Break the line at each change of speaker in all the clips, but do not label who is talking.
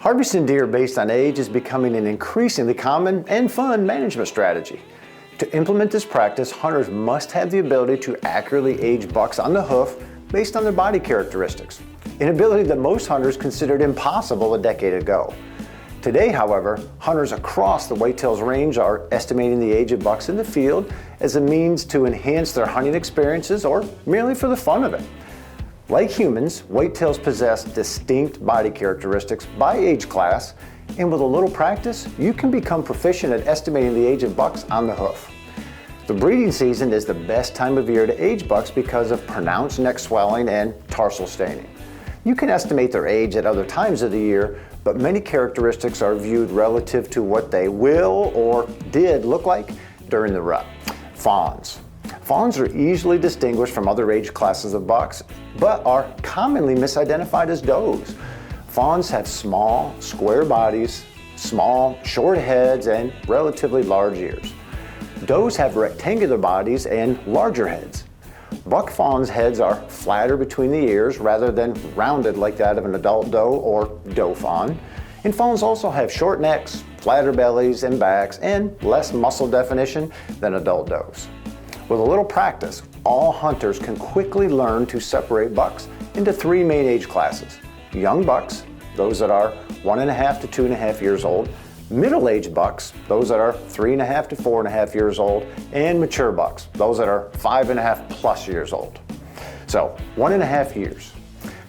Harvesting deer based on age is becoming an increasingly common and fun management strategy. To implement this practice, hunters must have the ability to accurately age bucks on the hoof based on their body characteristics, an ability that most hunters considered impossible a decade ago. Today, however, hunters across the whitetails range are estimating the age of bucks in the field as a means to enhance their hunting experiences or merely for the fun of it. Like humans, whitetails possess distinct body characteristics by age class, and with a little practice, you can become proficient at estimating the age of bucks on the hoof. The breeding season is the best time of year to age bucks because of pronounced neck swelling and tarsal staining. You can estimate their age at other times of the year, but many characteristics are viewed relative to what they will or did look like during the rut. Fawns. Fawns are easily distinguished from other age classes of bucks, but are commonly misidentified as does. Fawns have small, square bodies, small, short heads, and relatively large ears. Does have rectangular bodies and larger heads. Buck fawns' heads are flatter between the ears rather than rounded like that of an adult doe or doe fawn. And fawns also have short necks, flatter bellies and backs, and less muscle definition than adult does. With a little practice, all hunters can quickly learn to separate bucks into three main age classes: young bucks, those that are 1.5 to 2.5 years old; middle-aged bucks, those that are 3.5 to 4.5 years old; and mature bucks, those that are 5.5 plus years old. So, 1.5 years.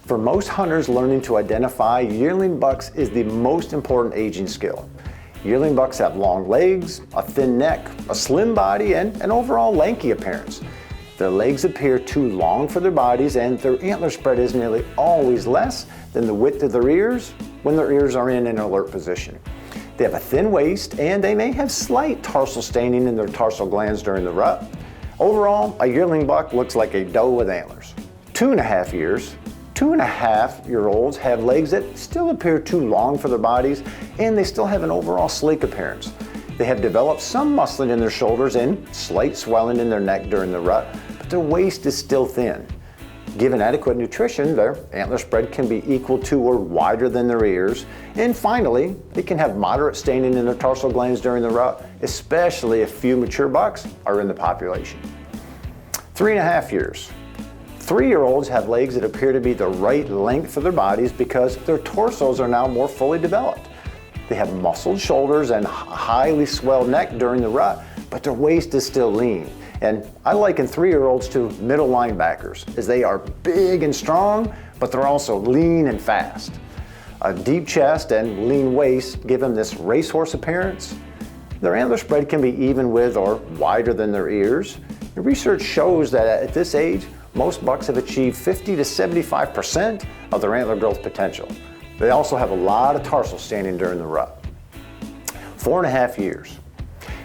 For most hunters, learning to identify yearling bucks is the most important aging skill. Yearling bucks have long legs, a thin neck, a slim body, and an overall lanky appearance. Their legs appear too long for their bodies, and their antler spread is nearly always less than the width of their ears when their ears are in an alert position. They have a thin waist, and they may have slight tarsal staining in their tarsal glands during the rut. Overall, a yearling buck looks like a doe with antlers. 2.5 years. 2.5-year-olds have legs that still appear too long for their bodies, and they still have an overall sleek appearance. They have developed some muscling in their shoulders and slight swelling in their neck during the rut, but their waist is still thin. Given adequate nutrition, their antler spread can be equal to or wider than their ears. And finally, they can have moderate staining in their tarsal glands during the rut, especially if few mature bucks are in the population. 3.5 years. 3-year-olds have legs that appear to be the right length for their bodies because their torsos are now more fully developed. They have muscled shoulders and highly swelled neck during the rut, but their waist is still lean. And I liken 3-year-olds to middle linebackers, as they are big and strong, but they're also lean and fast. A deep chest and lean waist give them this racehorse appearance. Their antler spread can be even with or wider than their ears. And research shows that at this age, most bucks have achieved 50 to 75% of their antler growth potential. They also have a lot of tarsal staining during the rut. 4.5 years.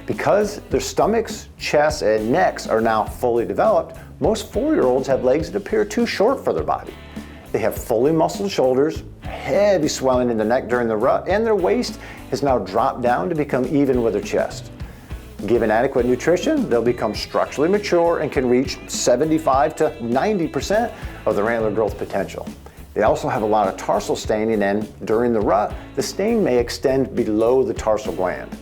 Because their stomachs, chests, and necks are now fully developed, most 4-year-olds have legs that appear too short for their body. They have fully muscled shoulders, heavy swelling in the neck during the rut, and their waist has now dropped down to become even with their chest. Given adequate nutrition, they'll become structurally mature and can reach 75 to 90% of their antler growth potential. They also have a lot of tarsal staining, and during the rut, the stain may extend below the tarsal gland.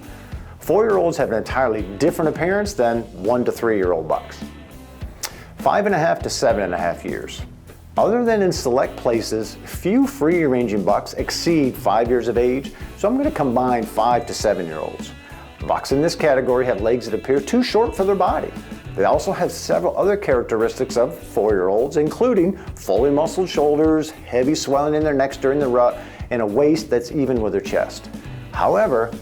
4-year-olds have an entirely different appearance than 1 to 3-year-old bucks. 5.5 to 7.5 years. Other than in select places, few free-ranging bucks exceed 5 years of age, so I'm going to combine 5 to 7-year-olds. Bucks in this category have legs that appear too short for their body. They also have several other characteristics of 4-year-olds, including fully muscled shoulders, heavy swelling in their necks during the rut, and a waist that's even with their chest. However,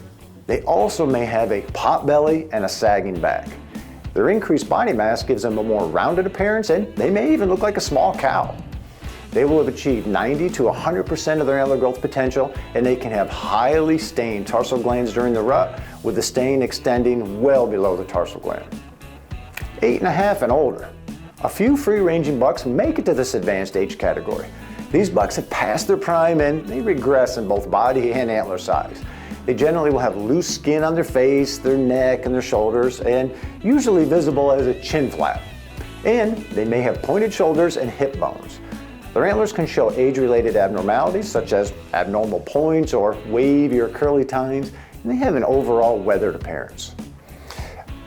they also may have a pot belly and a sagging back. Their increased body mass gives them a more rounded appearance, and they may even look like a small cow. They will have achieved 90 to 100% of their antler growth potential, and they can have highly stained tarsal glands during the rut, with the stain extending well below the tarsal gland. 8.5 and older. A few free-ranging bucks make it to this advanced age category. These bucks have passed their prime and they regress in both body and antler size. They generally will have loose skin on their face, their neck, and their shoulders, and usually visible as a chin flap. And they may have pointed shoulders and hip bones. Their antlers can show age-related abnormalities such as abnormal points or wavy or curly tines, and they have an overall weathered appearance.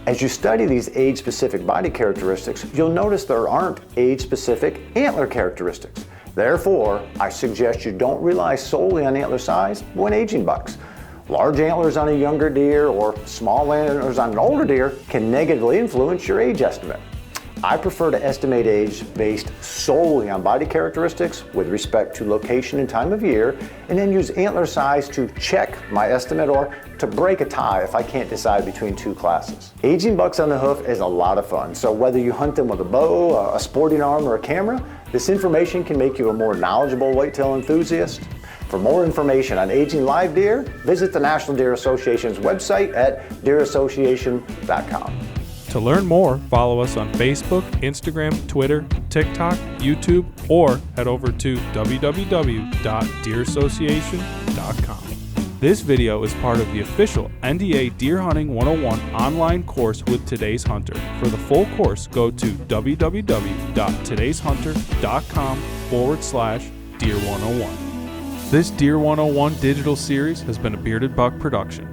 As you study these age-specific body characteristics, you'll notice there aren't age-specific antler characteristics. Therefore, I suggest you don't rely solely on antler size when aging bucks. Large antlers on a younger deer or small antlers on an older deer can negatively influence your age estimate. I prefer to estimate age based solely on body characteristics with respect to location and time of year, and then use antler size to check my estimate or to break a tie if I can't decide between two classes. Aging bucks on the hoof is a lot of fun, so whether you hunt them with a bow, a sporting arm, or a camera, this information can make you a more knowledgeable whitetail enthusiast. For more information on aging live deer, visit the National Deer Association's website at deerassociation.com.
To learn more, follow us on Facebook, Instagram, Twitter, TikTok, YouTube, or head over to www.deerassociation.com. This video is part of the official NDA Deer Hunting 101 online course with Today's Hunter. For the full course, go to www.todayshunter.com/Deer101. This Deer 101 digital series has been a Bearded Buck production.